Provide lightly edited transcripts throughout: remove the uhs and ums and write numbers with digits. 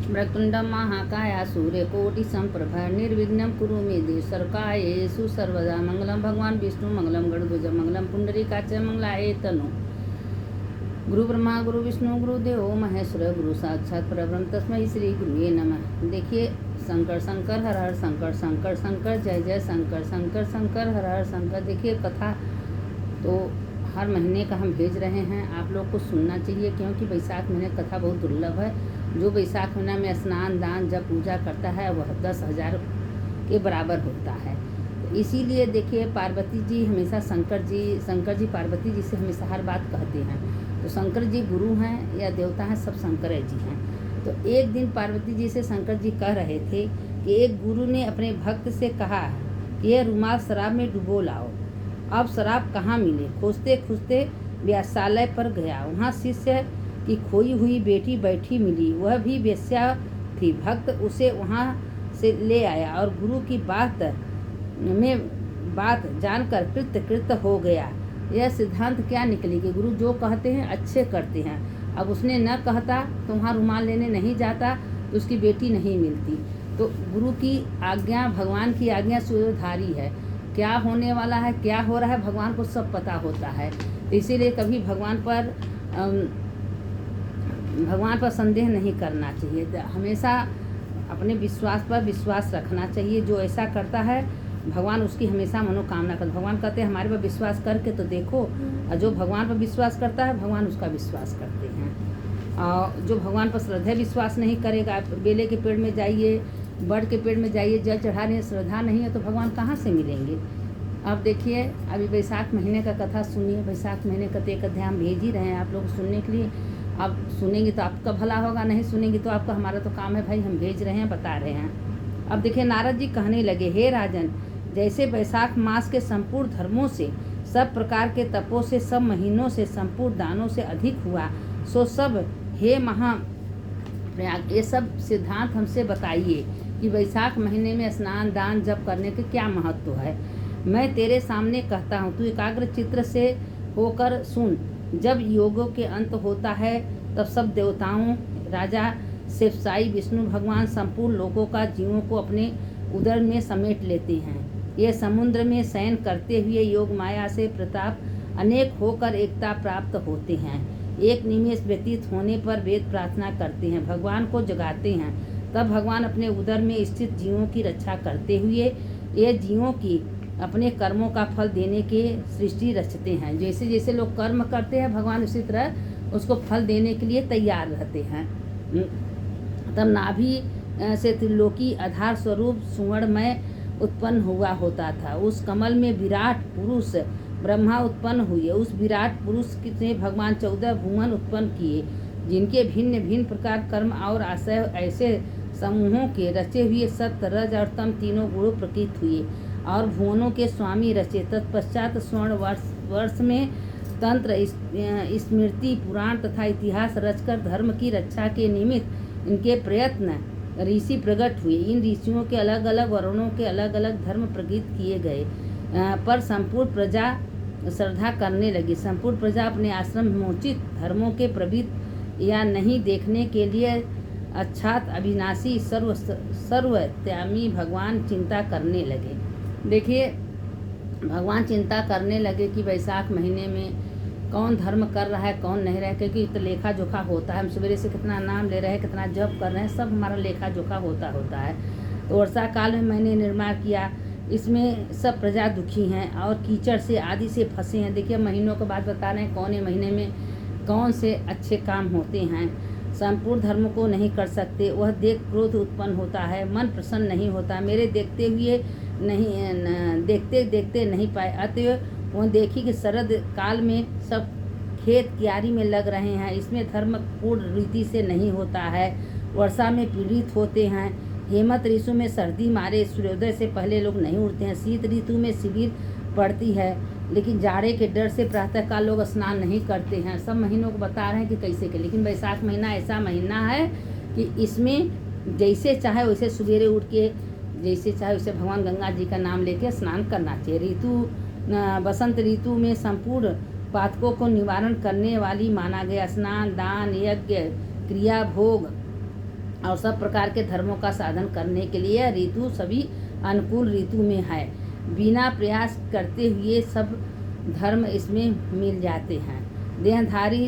वक्रतुण्डं महाकाय सूर्यकोटिसमप्रभा निर्विघ्नं कुरु मे देव सर्वकार्येषु सर्वदा मंगलम भगवान विष्णु मंगलम गरुड़ध्वज मंगलम पुंडरीकाच मंगलाय तनु। गुरु ब्रह्मा गुरु विष्णु गुरुदेव महेश्वर गुरु साक्षात परब्रह्म तस्मै श्री गुरुवे नमः। देखिए शंकर शंकर हर हर शंकर शंकर शंकर जय जय शंकर शंकर शंकर हर हर शंकर। देखिए कथा तो हर महीने का हम भेज रहे हैं, आप लोग को सुनना चाहिए क्योंकि वैशाख महीने कथा बहुत दुर्लभ है। जो वैशाख महीना में स्नान दान जब पूजा करता है वह 10,000 के बराबर होता है। तो इसीलिए देखिए पार्वती जी हमेशा शंकर जी पार्वती जी से हमेशा हर बात कहते हैं। तो शंकर जी गुरु हैं या देवता हैं, सब शंकर जी हैं। तो एक दिन पार्वती जी से शंकर जी कह रहे थे कि एक गुरु ने अपने भक्त से कहा कि यह रुमाल शराब में डुबो लाओ। अब शराब कहाँ मिले? खोजते खोजते व्यासालय पर गया, वहाँ शिष्य की खोई हुई बेटी बैठी मिली, वह भी वेश्या थी। भक्त उसे वहाँ से ले आया और गुरु की बात जानकर कृत हो गया। यह सिद्धांत क्या निकली कि गुरु जो कहते हैं अच्छे करते हैं। अब उसने न कहता तो वहाँ रुमाल लेने नहीं जाता तो उसकी बेटी नहीं मिलती। तो गुरु की आज्ञा, भगवान की आज्ञा सूर्यधारी है। क्या होने वाला है, क्या हो रहा है, भगवान को सब पता होता है। इसीलिए कभी भगवान पर संदेह नहीं करना चाहिए। हमेशा अपने विश्वास पर विश्वास रखना चाहिए। जो ऐसा करता है भगवान उसकी हमेशा मनोकामना करते। भगवान कहते हैं हमारे पर विश्वास करके तो देखो, और जो भगवान पर विश्वास करता है भगवान उसका विश्वास करते हैं। और जो भगवान पर श्रद्धा विश्वास नहीं करेगा, बेले के पेड़ में जाइए, बड़ के पेड़ में जाइए, जल चढ़ाने श्रद्धा नहीं है तो भगवान कहाँ से मिलेंगे। अब देखिए अभी वैशाख महीने का कथा सुनिए। वैशाख महीने का एक अध्याय हम भेज ही रहे हैं आप लोग सुनने के लिए। अब सुनेंगे तो आपका भला होगा, नहीं सुनेंगे तो आपका, हमारा तो काम है भाई, हम भेज रहे हैं, बता रहे हैं। अब देखिए नारद जी कहने लगे, हे राजन, जैसे वैशाख मास के संपूर्ण धर्मों से, सब प्रकार के तपों से, सब महीनों से, संपूर्ण दानों से अधिक हुआ, सो सब हे महाप्रयाग ये सब सिद्धांत हमसे बताइए कि वैशाख महीने में स्नान दान जप करने के क्या महत्व है। मैं तेरे सामने कहता हूँ, तू एकाग्र चित्र से होकर सुन। जब योगों के अंत होता है तब सब देवताओं, राजा, शिवसाई, विष्णु भगवान संपूर्ण लोगों का जीवों को अपने उदर में समेट लेते हैं। ये समुद्र में शयन करते हुए योग माया से प्रताप अनेक होकर एकता प्राप्त होते हैं। एक निमेष व्यतीत होने पर वेद प्रार्थना करते हैं, भगवान को जगाते हैं। तब भगवान अपने उदर में स्थित जीवों की रक्षा करते हुए ये जीवों की अपने कर्मों का फल देने के सृष्टि रचते हैं। जैसे जैसे लोग कर्म करते हैं भगवान उसी तरह उसको फल देने के लिए तैयार रहते हैं। तब नाभि से त्रिलोकी आधार स्वरूप सुवर्णमय उत्पन्न हुआ होता था। उस कमल में विराट पुरुष ब्रह्मा उत्पन्न हुए। उस विराट पुरुष से भगवान 14 भुवन उत्पन्न किए, जिनके भिन्न भिन्न प्रकार कर्म और आशय ऐसे समूहों के रचे हुए सत्य, रज और तम तीनों गुण प्रकृत हुए और भुवनों के स्वामी रचे। तत्पश्चात स्वर्ण वर्ष में तंत्र, स्मृति, पुराण तथा इतिहास रचकर धर्म की रक्षा के निमित्त इनके प्रयत्न ऋषि प्रकट हुए। इन ऋषियों के अलग अलग वर्णों के अलग अलग धर्म प्रकृत किए गए, पर संपूर्ण प्रजा श्रद्धा करने लगी। संपूर्ण प्रजा अपने आश्रम मोचित धर्मों के प्रवृत्त या नहीं देखने के लिए अक्षात अविनाशी सर्वत्यामी भगवान चिंता करने लगे। देखिए भगवान चिंता करने लगे कि वैशाख महीने में कौन धर्म कर रहा है कौन नहीं रहा है, क्योंकि तो लेखा जोखा होता है। हम सवेरे से कितना नाम ले रहे हैं, कितना जप कर रहे हैं, सब हमारा लेखा जोखा होता है। तो वर्षा काल में मैंने निर्माण किया, इसमें सब प्रजा दुखी हैं और कीचड़ से आदि से फंसे हैं। देखिए महीनों के बाद बता रहे हैं कौन महीने में कौन से अच्छे काम होते हैं। संपूर्ण धर्म को नहीं कर सकते, वह देख क्रोध उत्पन्न होता है, मन प्रसन्न नहीं होता, मेरे देखते हुए नहीं देखते नहीं पाए। अतएव वह देखी कि शरद काल में सब खेत क्यारी में लग रहे हैं, इसमें धर्म पूर्ण रीति से नहीं होता है। वर्षा में पीड़ित होते हैं, हेमंत ऋतु में सर्दी मारे सूर्योदय से पहले लोग नहीं उठते हैं, शीत ऋतु में शिविर पड़ती है, लेकिन जाड़े के डर से प्रातःकाल लोग स्नान नहीं करते हैं। सब महीनों को बता रहे हैं कि कैसे के, लेकिन वैशाख महीना ऐसा महीना है कि इसमें जैसे चाहे वैसे सवेरे उठ के जैसे चाहे वैसे भगवान गंगा जी का नाम लेके स्नान करना चाहिए। बसंत ऋतु में संपूर्ण पातकों को निवारण करने वाली माना गया। स्नान दान यज्ञ क्रिया भोग और सब प्रकार के धर्मों का साधन करने के लिए ऋतु सभी अनुकूल ऋतु में है। बिना प्रयास करते हुए सब धर्म इसमें मिल जाते हैं। देहधारी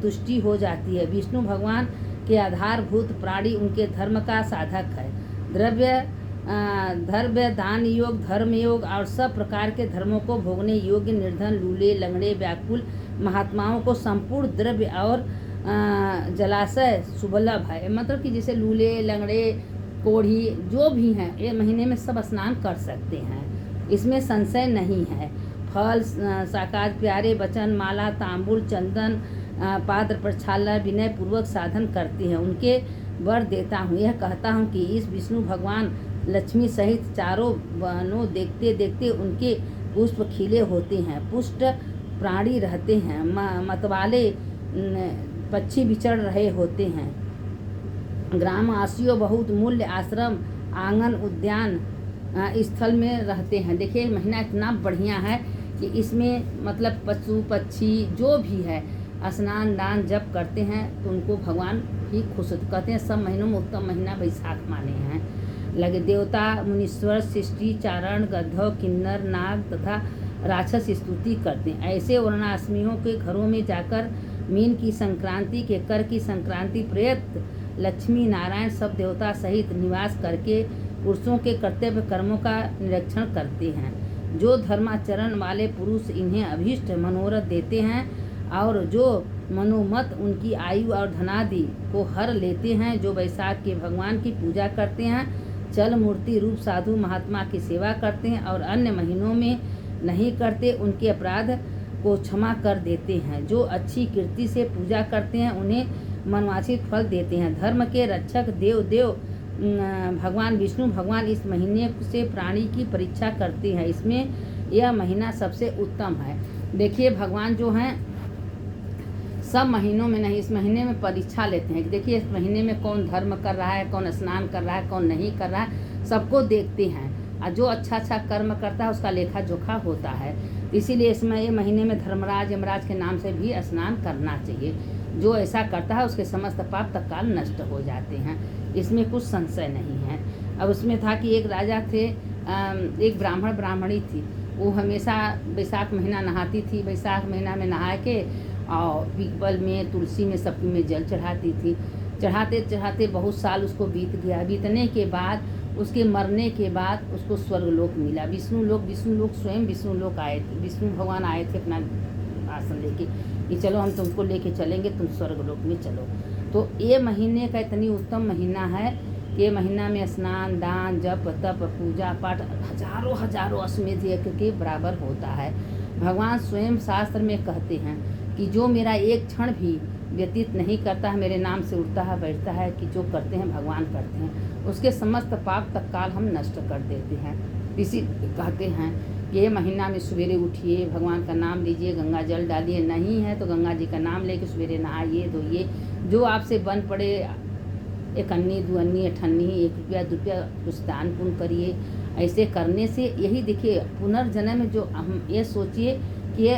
तुष्टि हो जाती है। विष्णु भगवान के आधारभूत प्राणी उनके धर्म का साधक है। द्रव्य दान योग, धर्म योग और सब प्रकार के धर्मों को भोगने योग्य निर्धन, लूले, लंगड़े, व्याकुल महात्माओं को संपूर्ण द्रव्य और जलाशय सुलभ है। मतलब कि जैसे लूले, लंगड़े, कोढ़ी जो भी हैं ये महीने में सब स्नान कर सकते हैं, इसमें संशय नहीं है। फल, शाकाहार, प्यारे वचन, माला, तांबुल, चंदन, पात्र प्रक्षालन विनय पूर्वक साधन करते हैं। उनके वर देता हूँ, यह कहता हूँ कि इस विष्णु भगवान लक्ष्मी सहित चारों वनों देखते देखते उनके पुष्प खिले होते हैं, पुष्ट प्राणी रहते हैं, मतवाले पक्षी विचर रहे होते हैं। ग्रामवासियों बहुत मूल्य आश्रम, आंगन, उद्यान स्थल में रहते हैं। देखिए महीना इतना बढ़िया है कि इसमें मतलब पशु पक्षी जो भी है स्नान दान जब करते हैं तो उनको भगवान ही खुश होते। कहते हैं सब महीनों में उत्तम महीना वैशाख माने हैं। लगे देवता, मुनीश्वर, सृष्टि, चारण, गद्धव, किन्नर, नाग तथा राक्षस स्तुति करते हैं। ऐसे वर्णाश्रमियों के घरों में जाकर मीन की संक्रांति, केकर की संक्रांति, प्रेत, लक्ष्मी, नारायण सब देवता सहित निवास करके पुरुषों के कर्तव्य कर्मों का निरीक्षण करते हैं। जो धर्माचरण वाले पुरुष इन्हें अभीष्ट मनोरथ देते हैं और जो मनोमत उनकी आयु और धनादि को हर लेते हैं, जो वैशाख के भगवान की पूजा करते हैं, चल मूर्ति रूप साधु महात्मा की सेवा करते हैं और अन्य महीनों में नहीं करते, उनके अपराध को क्षमा कर देते हैं। जो अच्छी कीर्ति से पूजा करते हैं उन्हें मनवांछित फल देते हैं। धर्म के रक्षक देव भगवान विष्णु भगवान इस महीने से प्राणी की परीक्षा करते हैं। इसमें यह महीना सबसे उत्तम है। देखिए भगवान जो हैं सब महीनों में नहीं, इस महीने में परीक्षा लेते हैं कि देखिए इस महीने में कौन धर्म कर रहा है, कौन स्नान कर रहा है, कौन नहीं कर रहा है, सबको देखते हैं। और जो अच्छा अच्छा कर्म करता है उसका लेखा जोखा होता है। इसीलिए इसमें ये महीने में धर्मराज यमराज के नाम से भी स्नान करना चाहिए। जो ऐसा करता है उसके समस्त पाप तत्काल नष्ट हो जाते हैं, इसमें कुछ संशय नहीं है। अब उसमें था कि एक राजा थे, एक ब्राह्मणी थी, वो हमेशा वैशाख महीना नहाती थी। वैशाख महीना में नहा के और पीपल में, तुलसी में, सब में जल चढ़ाती थी। चढ़ाते चढ़ाते बहुत साल उसको बीत गया। बीतने के बाद उसके मरने के बाद उसको स्वर्गलोक मिला। विष्णु लोक स्वयं विष्णु लोक आए थे। विष्णु भगवान आए थे अपना आसन लेके कि चलो हम तुमको लेके चलेंगे, तुम स्वर्गलोक में चलो। तो ये महीने का इतनी उत्तम महीना है कि महीना में स्नान दान जप तप पूजा पाठ हजारों अश्वमेध यज्ञ के बराबर होता है। भगवान स्वयं शास्त्र में कहते हैं कि जो मेरा एक क्षण भी व्यतीत नहीं करता है, मेरे नाम से उठता है बैठता है, कि जो करते हैं भगवान करते हैं, उसके समस्त पाप तत्काल हम नष्ट कर देते हैं। इसी कहते हैं कि ये महीना में सवेरे उठिए, भगवान का नाम लीजिए, गंगा जल डालिए, नहीं है तो गंगा जी का नाम लेके सवेरे नहाइए धोइए। जो आपसे बन पड़े, एक अन्नी दो अन्नी अठन्नी, 1 रुपया 2 रुपया कुछ दान पुण्य करिए। ऐसे करने से यही देखिए पुनर्जन्म में जो हम ये सोचिए कि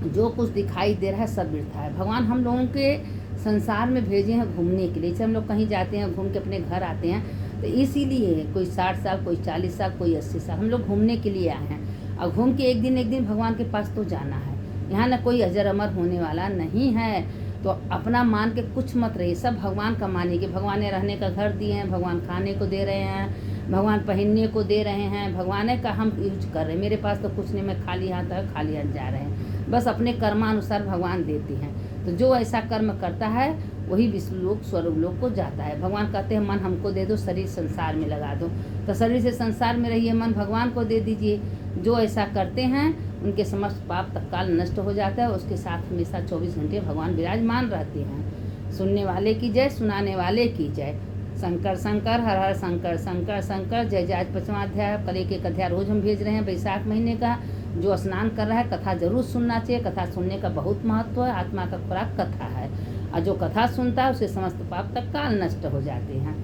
जो कुछ दिखाई दे रहा है सब व्यर्थ है। भगवान हम लोगों के संसार में भेजे हैं घूमने के लिए। जैसे हम लोग कहीं जाते हैं घूम के अपने घर आते हैं, तो इसीलिए कोई 60 साल, कोई 40 साल, कोई 80 साल हम लोग घूमने के लिए आए हैं। और घूम के एक दिन भगवान के पास तो जाना है। यहाँ ना कोई अजर अमर होने वाला नहीं है। तो अपना मान के कुछ मत रहिए, सब भगवान का मानिए कि भगवान ने रहने का घर दिए हैं, भगवान खाने को दे रहे हैं, भगवान पहनने को दे रहे हैं, भगवान का हम यूज कर रहे हैं। मेरे पास तो कुछ नहीं, मैं खाली हाथ है, खाली हाथ जा रहे हैं। बस अपने कर्मानुसार भगवान देते हैं। तो जो ऐसा कर्म करता है वही विष्णुलोक स्वर्गलोक को जाता है। भगवान कहते हैं मन हमको दे दो, शरीर संसार में लगा दो। तो शरीर से संसार में रहिए, मन भगवान को दे दीजिए। जो ऐसा करते हैं उनके समस्त पाप तत्काल नष्ट हो जाता है। उसके साथ हमेशा 24 घंटे भगवान विराजमान रहते हैं। सुनने वाले की जय, सुनाने वाले की जय। शंकर शंकर, हर हर शंकर शंकर शंकर, जय जय। 5वां अध्याय कल एक अध्याय रोज हम भेज रहे हैं वैशाख महीने का। जो स्नान कर रहा है कथा जरूर सुनना चाहिए। कथा सुनने का बहुत महत्व है। आत्मा का खुराक कथा है, और जो कथा सुनता है उसके समस्त पाप तत्काल नष्ट हो जाते हैं।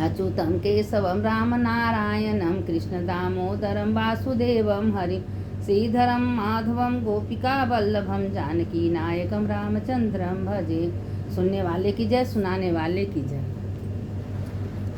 अच्युतम केशवम राम नारायणम कृष्ण दामोदरम वासुदेवम हरि श्रीधरम माधवम गोपिका वल्लभम जानकी नायकम रामचंद्रम भजे। सुनने वाले की जय, सुनाने वाले की जय।